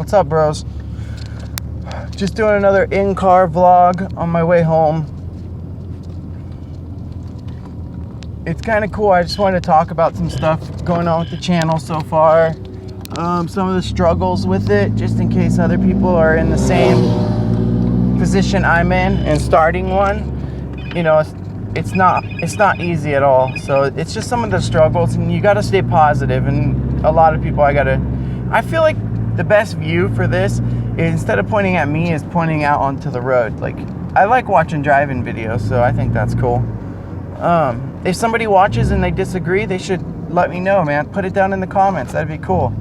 What's up, bros? Just doing another in-car vlog on my way home. It's kind of cool. I just wanted to talk about some stuff going on with the channel so far. Some of the struggles with it, just in case other people are in the same position I'm in and starting one. You know, it's not easy at all. So it's just some of the struggles, and you got to stay positive. And a lot of people, I feel like the best view for this is, instead of pointing at me, is pointing out onto the road. Like, I like watching driving videos, so I think that's cool. If somebody watches and they disagree, they should let me know, man. Put it down in the comments. That'd be cool.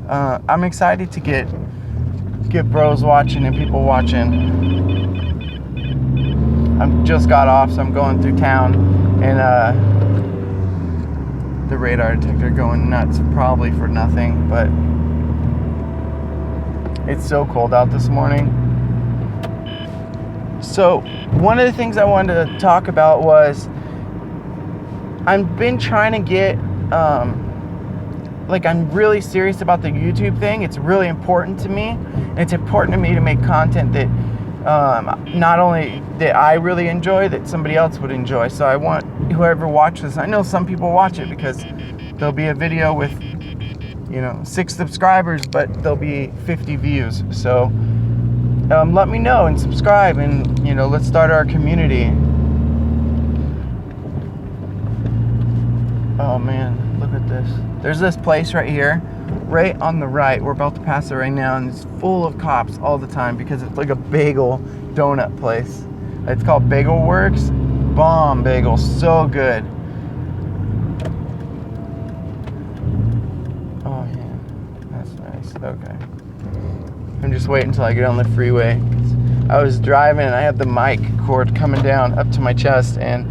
I'm excited to get bros watching and people watching. I just got off, so I'm going through town, and the radar detector going nuts, probably for nothing, but it's so cold out this morning. So one of the things I wanted to talk about was, I've been trying to get, I'm really serious about the YouTube thing. It's really important to me. And it's important to me to make content that not only that I really enjoy, that somebody else would enjoy. So I want whoever watches, I know some people watch it because there'll be a video with, 6 subscribers, but there'll be 50 views. So let me know and subscribe, and let's start our community. Oh man, look at this. There's this place right here, right on the right. We're about to pass it right now, and it's full of cops all the time because it's like a bagel donut place. It's called Bagel Works. Bomb bagel, so good. Oh yeah, that's nice. Okay. I'm just waiting until I get on the freeway. I was driving and I had the mic cord coming down up to my chest, and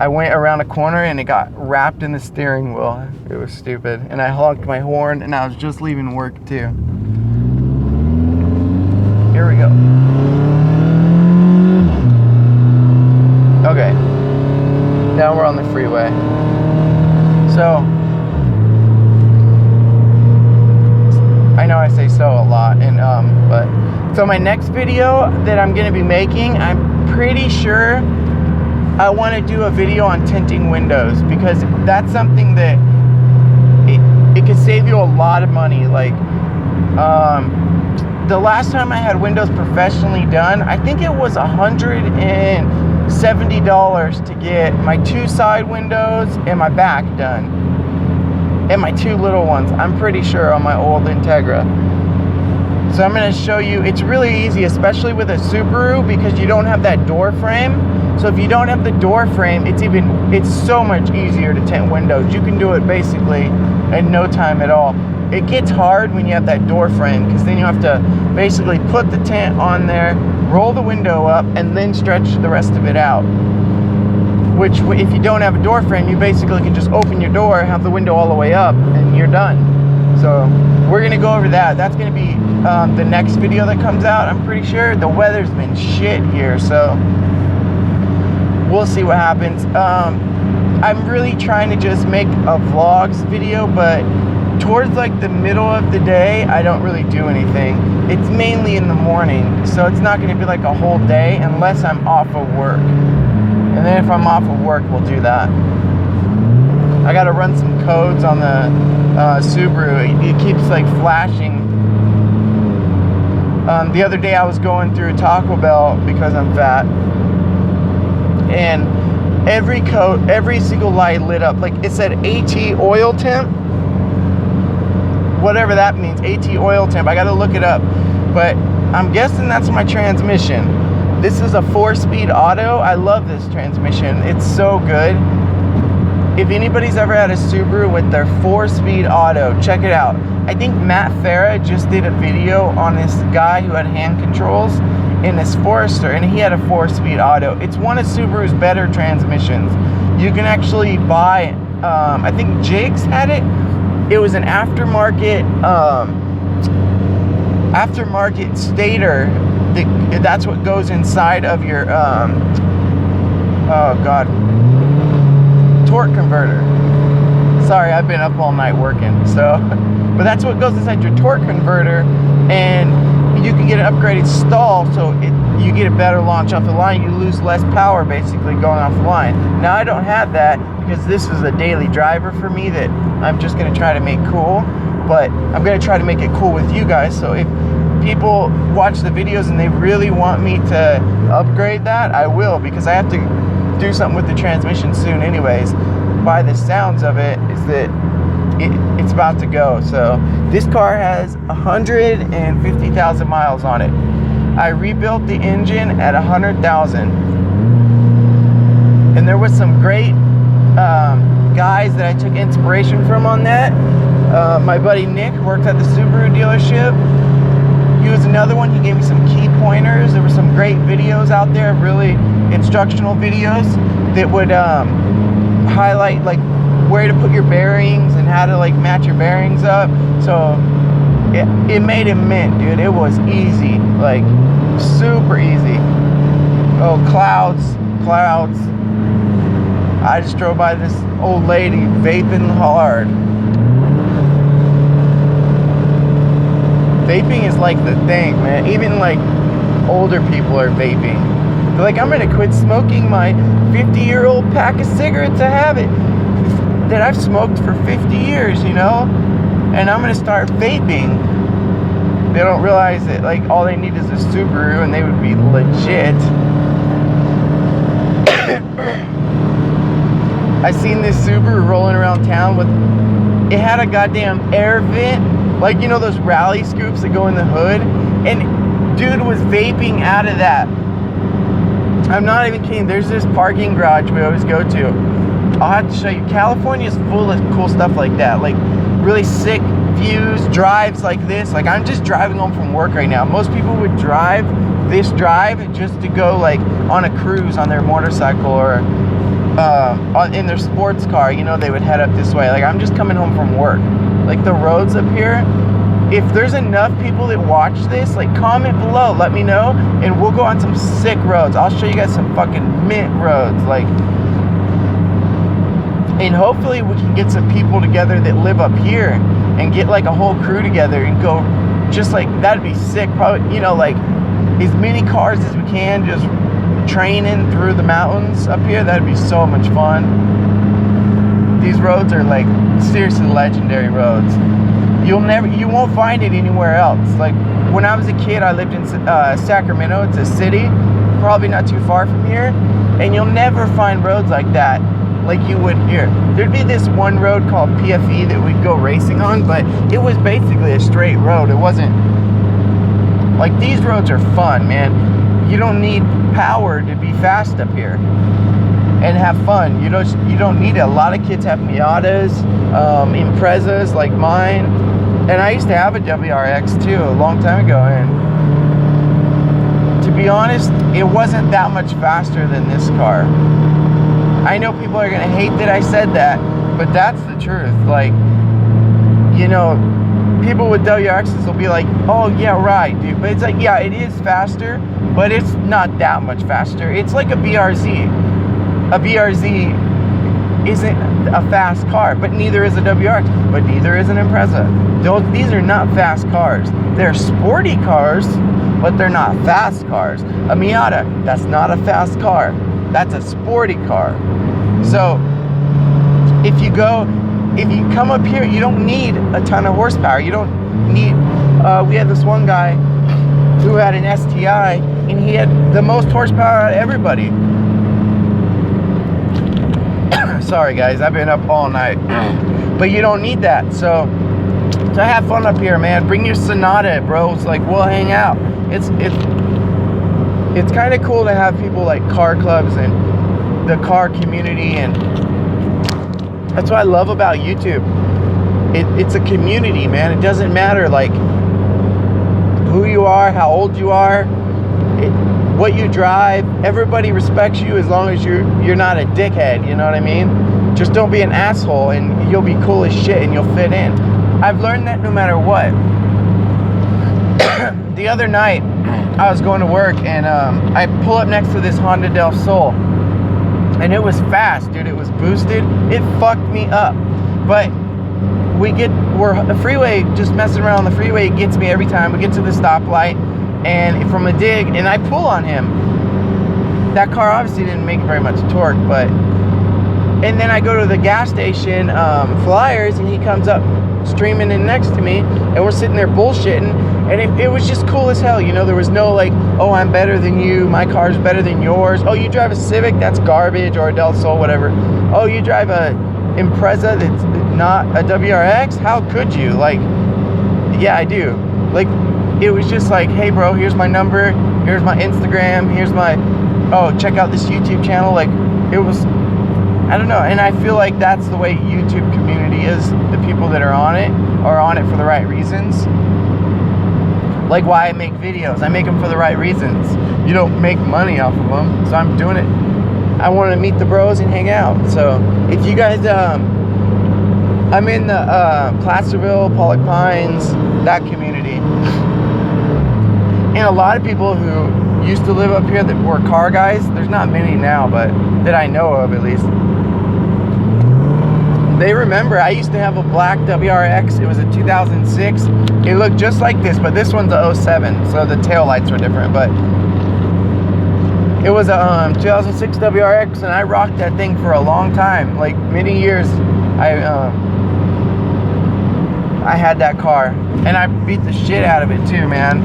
I went around a corner and it got wrapped in the steering wheel. It was stupid. And I honked my horn, and I was just leaving work too. Here we go. Okay. Now we're on the freeway. So, I know I say so a lot, and so my next video that I'm gonna be making, I'm pretty sure I want to do a video on tinting windows, because that's something that it could save you a lot of money. Like, the last time I had windows professionally done, I think it was $170 to get my 2 side windows and my back done, and my 2 little ones, I'm pretty sure, on my old Integra. So I'm going to show you. It's really easy, especially with a Subaru, because you don't have that door frame. So if you don't have the door frame, it's so much easier to tint windows. You can do it basically in no time at all. It gets hard when you have that door frame, because then you have to basically put the tint on there, roll the window up, and then stretch the rest of it out. Which, if you don't have a door frame, you basically can just open your door, have the window all the way up, and you're done. So we're gonna go over that. That's gonna be the next video that comes out. I'm pretty sure. The weather's been shit here, so we'll see what happens. I'm really trying to just make a vlogs video, but towards like the middle of the day, I don't really do anything. It's mainly in the morning, so it's not gonna be like a whole day unless I'm off of work. And then if I'm off of work, we'll do that. I gotta run some codes on the Subaru. It keeps like flashing. The other day I was going through Taco Bell because I'm fat, and every single light lit up. Like, it said AT oil temp, whatever that means, AT oil temp. I gotta look it up, but I'm guessing that's my transmission. This is a 4-speed auto. I love this transmission. It's so good. If anybody's ever had a Subaru with their 4-speed auto, check it out. I think Matt Farah just did a video on this guy who had hand controls in his Forester, and he had a 4-speed auto. It's one of Subaru's better transmissions. You can actually buy, I think Jigs had it. It was an aftermarket stator. That's what goes inside of your torque converter. Sorry, I've been up all night working, so but that's what goes inside your torque converter and you can get an upgraded stall, so you get a better launch off the line. You lose less power basically going off the line. Now I don't have that because this is a daily driver for me that I'm just going to try to make cool, but I'm going to try to make it cool with you guys. So if people watch the videos and they really want me to upgrade that, I will, because I have to do something with the transmission soon anyways. By the sounds of it, is that it's about to go. So this car has 150,000 miles on it. I rebuilt the engine at 100,000, and there was some great guys that I took inspiration from on that. My buddy Nick worked at the Subaru dealership. He was another one. He gave me some key pointers. There were some great videos out there, really instructional videos that would highlight like where to put your bearings and how to like match your bearings up. So it made it mint, dude. It was easy, like super easy. Oh, clouds. I just drove by this old lady vaping hard. Vaping is like the thing, man. Even like older people are vaping. They're like, I'm gonna quit smoking my 50-year-old pack of cigarettes I have it that I've smoked for 50 years, you know? And I'm gonna start vaping. They don't realize that like all they need is a Subaru and they would be legit. I seen this Subaru rolling around town with, it had a goddamn air vent, like, you know those rally scoops that go in the hood, and dude was vaping out of that. I'm not even kidding. There's this parking garage we always go to. I'll have to show you. California's full of cool stuff like that, like really sick views, drives like this. Like, I'm just driving home from work right now. Most people would drive this drive just to go like on a cruise on their motorcycle or in their sports car, you know, they would head up this way. Like, I'm just coming home from work. Like, the roads up here, if there's enough people that watch this, like, comment below, let me know, and we'll go on some sick roads. I'll show you guys some fucking mint roads, like, and hopefully we can get some people together that live up here and get like a whole crew together and go, just like, that'd be sick. Probably, you know, like as many cars as we can, just training through the mountains up here. That'd be so much fun. These roads are like seriously legendary roads. You won't find it anywhere else. Like, when I was a kid, I lived in Sacramento. It's a city, probably not too far from here, and you'll never find roads like that, like you would here. There'd be this one road called PFE that we'd go racing on, but it was basically a straight road. It wasn't like, these roads are fun, man. You don't need power to be fast up here and have fun. You don't need it. A lot of kids have Miatas, Imprezas like mine, and I used to have a WRX too a long time ago, and to be honest, it wasn't that much faster than this car. I know people are gonna hate that I said that, but that's the truth. Like, you know, people with WRXs will be like, oh yeah, right, dude. But it's like, yeah, it is faster, but it's not that much faster. It's like a BRZ. A BRZ isn't a fast car, but neither is a WRX, but neither is an Impreza. These are not fast cars. They're sporty cars, but they're not fast cars. A Miata, that's not a fast car. That's a sporty car. So if you come up here, you don't need a ton of horsepower. You don't need, we had this one guy who had an STI, and he had the most horsepower out of everybody. Sorry guys, I've been up all night. But you don't need that. So have fun up here, man. Bring your Sonata, bro. It's like, we'll hang out. It's kind of cool to have people like car clubs and the car community, and that's what I love about YouTube. It's a community, man. It doesn't matter like who you are, how old you are, what you drive. Everybody respects you as long as you're not a dickhead, you know what I mean? Just don't be an asshole and you'll be cool as shit and you'll fit in. I've learned that no matter what. The other night, I was going to work, and I pull up next to this Honda Del Sol, and it was fast, dude. It was boosted. It fucked me up. But we're the freeway, just messing around on the freeway. It gets me every time. We get to the stoplight, and from a dig, and I pull on him. That car obviously didn't make very much torque, but, and then I go to the gas station, Flyers, and he comes up streaming in next to me, and we're sitting there bullshitting, and it was just cool as hell, you know. There was no like, oh, I'm better than you, my car's better than yours, oh, you drive a Civic, that's garbage, or a Del Sol, whatever, oh, you drive a Impreza that's not a WRX, how could you? Like, yeah, I do. Like, it was just like, hey bro, here's my number, here's my Instagram, here's my, oh, check out this YouTube channel. Like, it was, I don't know, and I feel like that's the way YouTube community is. The people that are on it for the right reasons. Like why I make videos. I make them for the right reasons. You don't make money off of them, so I'm doing it. I want to meet the bros and hang out. So if you guys, I'm in the Placerville, Pollock Pines, that community. And a lot of people who used to live up here that were car guys, there's not many now, but that I know of at least, they remember I used to have a black WRX. It was a 2006. It looked just like this, but this one's a 07, so the tail lights were different. But it was a 2006 WRX, and I rocked that thing for a long time, like many years. I had that car, and I beat the shit out of it too, man.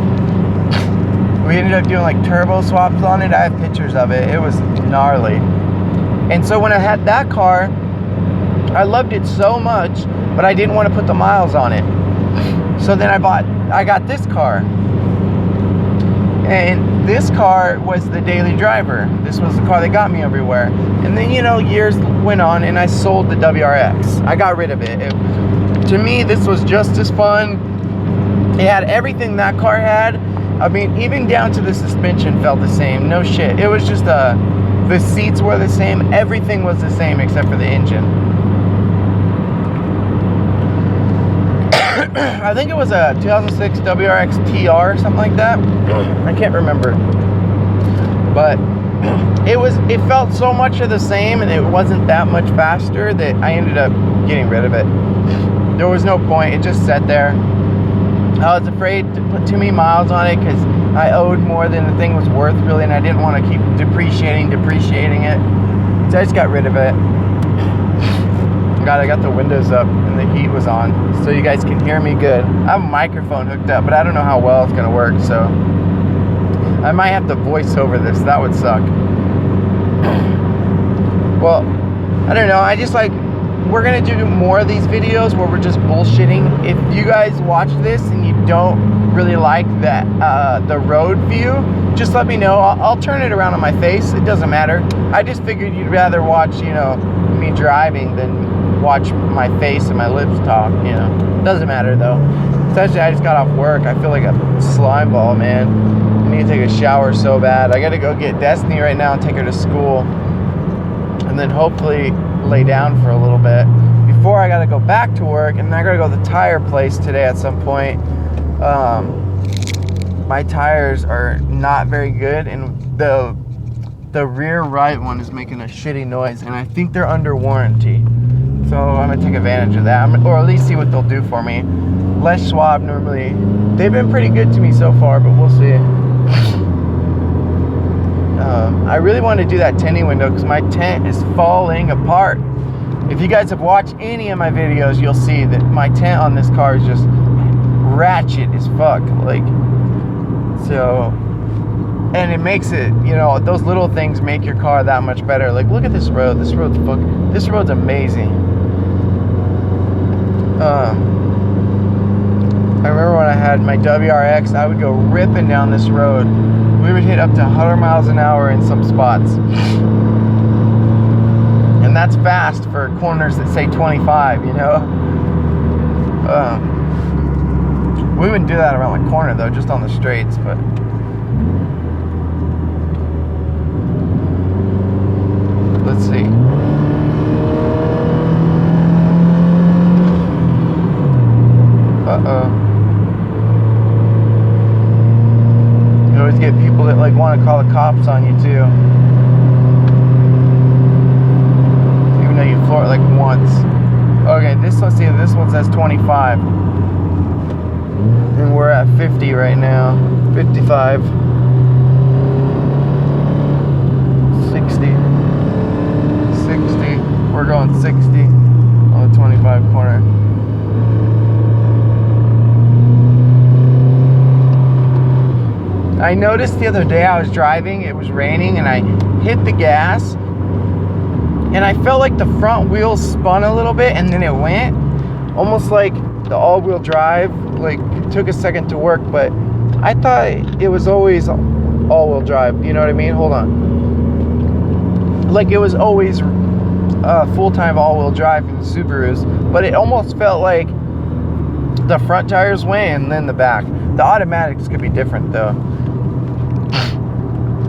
We ended up doing like turbo swaps on it. I have pictures of it. It was gnarly. And so when I had that car, I loved it so much, but I didn't want to put the miles on it. So then I got this car. And this car was the daily driver. This was the car that got me everywhere. And then, you know, years went on, and I sold the WRX. I got rid of it. To me, this was just as fun. It had everything that car had. I mean, even down to the suspension felt the same. No shit. It was just the seats were the same. Everything was the same except for the engine. I think it was a 2006 WRX TR or something like that. I can't remember. But it felt so much of the same, and it wasn't that much faster that I ended up getting rid of it. There was no point. It just sat there. I was afraid to put too many miles on it because I owed more than the thing was worth, really, and I didn't want to keep depreciating it. So I just got rid of it. God, I got the windows up and the heat was on, so you guys can hear me good. I have a microphone hooked up, but I don't know how well it's gonna work, so I might have to voice over this. That would suck. Well, I don't know. I just like, we're gonna do more of these videos where we're just bullshitting. If you guys watch this and you don't really like that the road view, just let me know. I'll turn it around on my face. It doesn't matter. I just figured you'd rather watch, you know, me driving than watch my face and my lips talk, you know. Doesn't matter though. Especially I just got off work. I feel like a slime ball, man. I need to take a shower so bad. I gotta go get Destiny right now and take her to school, and then hopefully lay down for a little bit before I gotta go back to work. And then I gotta go to the tire place today at some point. My tires are not very good, and the rear right one is making a shitty noise, and I think they're under warranty. So I'm gonna take advantage of that, or at least see what they'll do for me. Les Schwab normally, they've been pretty good to me so far, but we'll see. I really want to do that tinting window because my tent is falling apart. If you guys have watched any of my videos, you'll see that my tent on this car is just ratchet as fuck. Like, so, and it makes it, you know, those little things make your car that much better. Like, look at this road. This road's amazing. I remember when I had my WRX, I would go ripping down this road. We would hit up to 100 miles an hour in some spots. And that's fast for corners that say 25, you know? We wouldn't do that around the corner though, just on the straights, but let's see. You always get people that like want to call the cops on you too, even though you floor it like once. Okay, this one, see, this one says 25. And we're at 50 right now. 55. 60. 60. We're going 60 on the 25 corner. I noticed the other day I was driving, it was raining, and I hit the gas, and I felt like the front wheels spun a little bit, and then it went. Almost like the all-wheel drive, like, took a second to work, but I thought it was always all-wheel drive, you know what I mean? Hold on. Like, it was always full-time all-wheel drive in the Subarus, but it almost felt like the front tires went and then the back. The automatics could be different, though.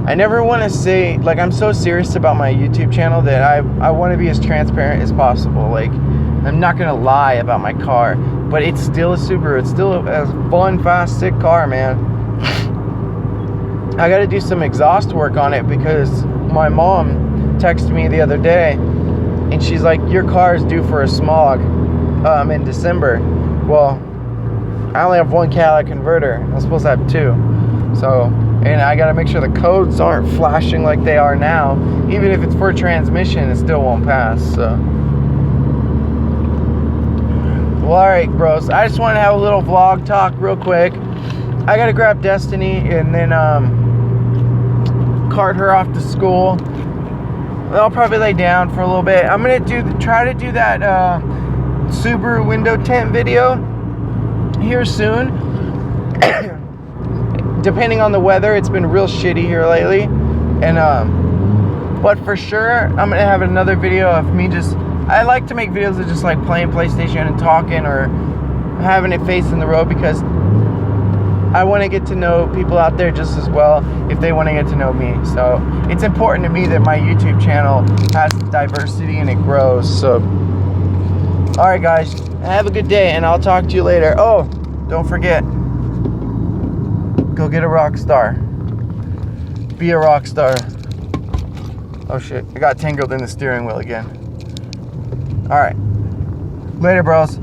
I never want to say, like, I'm so serious about my YouTube channel that I want to be as transparent as possible. Like, I'm not going to lie about my car, but it's still a Subaru. It's still a fun, fast, sick car, man. I got to do some exhaust work on it because my mom texted me the other day, and she's like, your car is due for a smog in December. Well, I only have one catalytic converter. I'm supposed to have two. So, and I got to make sure the codes aren't flashing like they are now. Even if it's for transmission, it still won't pass. So, well, all right, bros. I just want to have a little vlog talk real quick. I got to grab Destiny and then cart her off to school. I'll probably lay down for a little bit. I'm gonna try to do that Subaru window tint video here soon. Depending on the weather, it's been real shitty here lately, and but for sure I'm gonna have another video of me I like to make videos of just like playing PlayStation and talking or having it facing the road, because I want to get to know people out there just as well if they want to get to know me. So it's important to me that my YouTube channel has diversity and it grows. So, all right, guys, have a good day, and I'll talk to you later. Oh, don't forget, go get a rock star. Be a rock star. Oh shit, I got tangled in the steering wheel again. All right, later, bros.